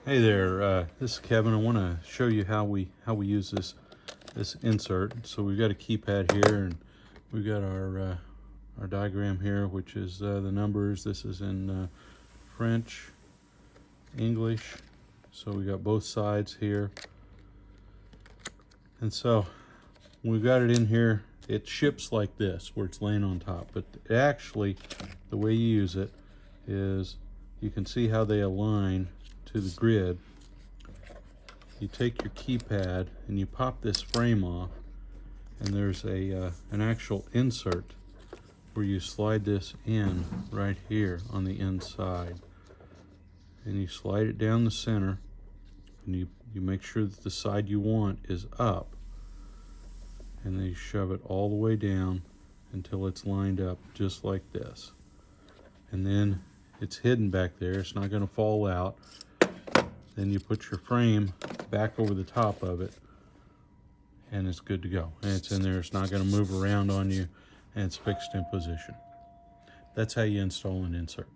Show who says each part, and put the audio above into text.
Speaker 1: Hey there, this is Kevin. I want to show you how we use this insert. So we've got a keypad here, and we've got our diagram here, which is the numbers. This is in French, English. So we got both sides here, and so we've got it in here. It ships like this, where it's laying on top. But actually, the way you use it is you can see how they align to the grid. You take your keypad and you pop this frame off, and there's an actual insert where you slide this in right here on the inside, and you slide it down the center, and you make sure that the side you want is up, and then you shove it all the way down until it's lined up just like this, and then it's hidden back there. It's not going to fall out. Then you put your frame back over the top of it, and it's good to go. And it's in there. It's not going to move around on you, and it's fixed in position. That's how you install an insert.